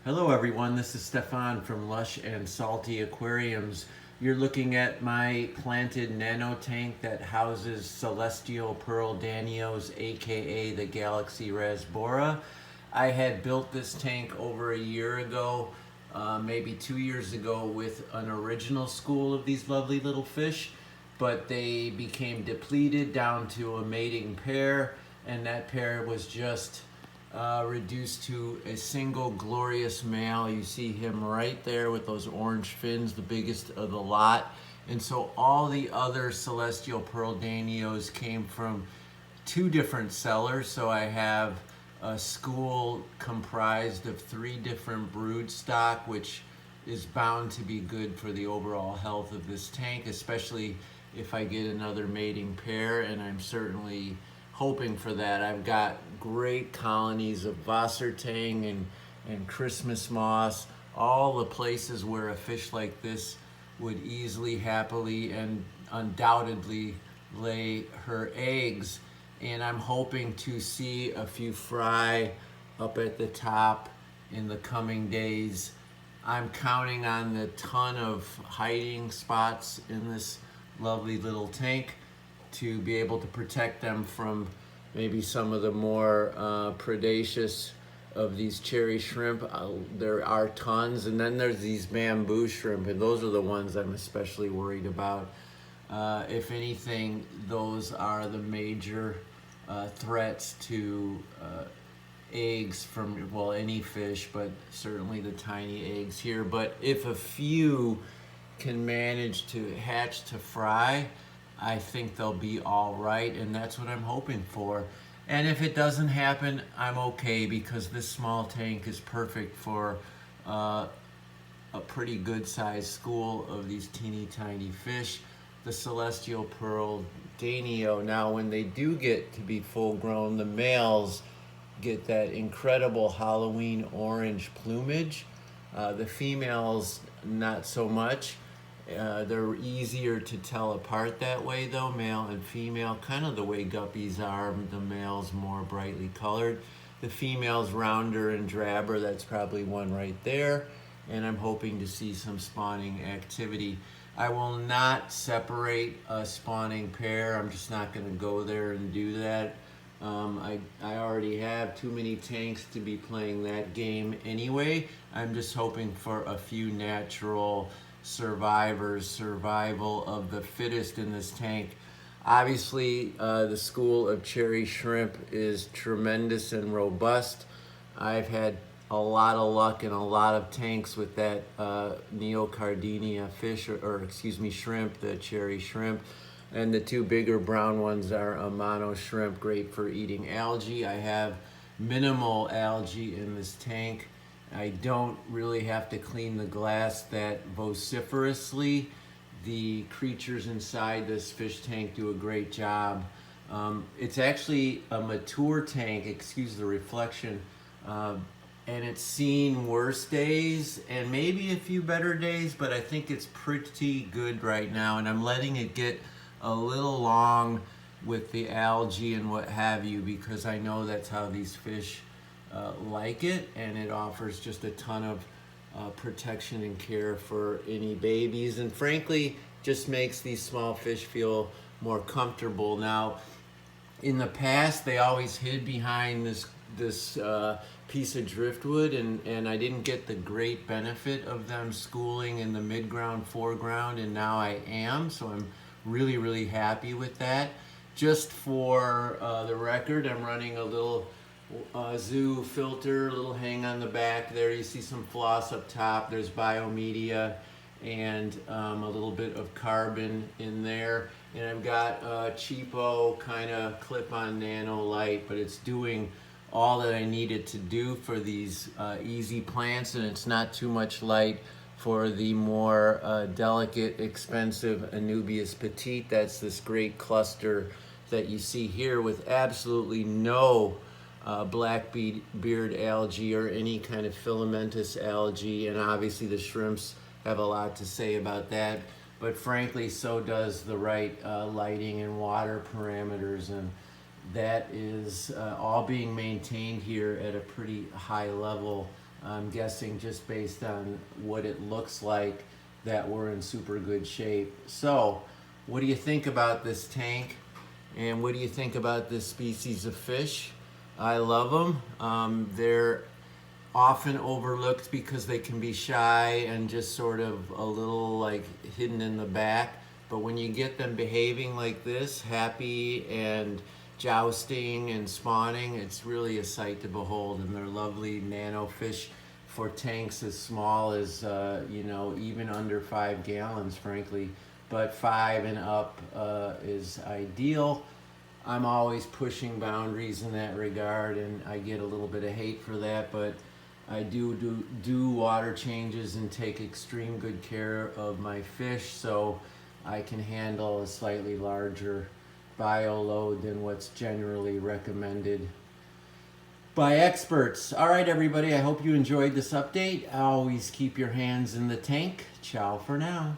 Hello everyone, this is Stefan from Lush and Salty Aquariums. You're looking at my planted nano tank that houses Celestial Pearl Danios, aka the Galaxy Rasbora. I had built this tank over a year ago, maybe 2 years ago, with an original school of these lovely little fish, but they became depleted down to a mating pair, and that pair was just reduced to a single glorious male. You see him right there with those orange fins, the biggest of the lot. And so all the other Celestial Pearl Danios came from two different sellers. So I have a school comprised of 3 different brood stock, which is bound to be good for the overall health of this tank, especially if I get another mating pair, and I'm certainly hoping for that. I've got great colonies of Wassertang and Christmas moss, all the places where a fish like this would easily, happily, and undoubtedly lay her eggs. And I'm hoping to see a few fry up at the top in the coming days. I'm counting on the ton of hiding spots in this lovely little tank to be able to protect them from maybe some of the more predaceous of these cherry shrimp. There are tons, and then there's these bamboo shrimp, and those are the ones I'm especially worried about. If anything, those are the major threats to eggs from, well, any fish, but certainly the tiny eggs here. But if a few can manage to hatch to fry, I think they'll be all right, and that's what I'm hoping for. And if it doesn't happen, I'm okay, because this small tank is perfect for a pretty good sized school of these teeny tiny fish, the Celestial Pearl Danio. Now, when they do get to be full grown, the males get that incredible Halloween orange plumage. The females, not so much. They're easier to tell apart that way though, male and female, kind of the way guppies are. The male's more brightly colored. The female's rounder and drabber. That's probably one right there. And I'm hoping to see some spawning activity. I will not separate a spawning pair. I'm just not going to go there and do that. I already have too many tanks to be playing that game anyway. I'm just hoping for a few natural survival of the fittest in this tank. Obviously, the school of cherry shrimp is tremendous and robust. I've had a lot of luck in a lot of tanks with that Neocardinia fish, or excuse me, shrimp, the cherry shrimp. And the 2 bigger brown ones are a mono shrimp, great for eating algae. I have minimal algae in this tank. I don't really have to clean the glass that vociferously. The creatures inside this fish tank do a great job. It's actually a mature tank, excuse the reflection, and it's seen worse days and maybe a few better days, but I think it's pretty good right now, and I'm letting it get a little long with the algae and what have you, because I know that's how these fish like it, and it offers just a ton of protection and care for any babies, and frankly just makes these small fish feel more comfortable. Now, in the past they always hid behind this piece of driftwood, and I didn't get the great benefit of them schooling in the mid-ground, foreground, and now I am, so I'm really happy with that. Just for the record, I'm running a little zoo filter, a little hang on the back there. You see some floss up top. There's biomedia and a little bit of carbon in there. And I've got a cheapo kind of clip-on nano light, but it's doing all that I need it to do for these easy plants, and it's not too much light for the more delicate, expensive Anubias petite. That's this great cluster that you see here with absolutely no blackbeard algae or any kind of filamentous algae, and obviously the shrimps have a lot to say about that, but frankly so does the right lighting and water parameters, and that is all being maintained here at a pretty high level I'm guessing just based on what it looks like that we're in super good shape. So, what do you think about this tank? And what do you think about this species of fish? I love them. They're often overlooked because they can be shy and just sort of a little like hidden in the back. But when you get them behaving like this, happy and jousting and spawning, it's really a sight to behold. And they're lovely nano fish for tanks as small as, you know, even under 5 gallons, frankly. But 5 and up is ideal. I'm always pushing boundaries in that regard, and I get a little bit of hate for that, but I do water changes and take extreme good care of my fish, so I can handle a slightly larger bio load than what's generally recommended by experts. All right, everybody, I hope you enjoyed this update. Always keep your hands in the tank. Ciao for now.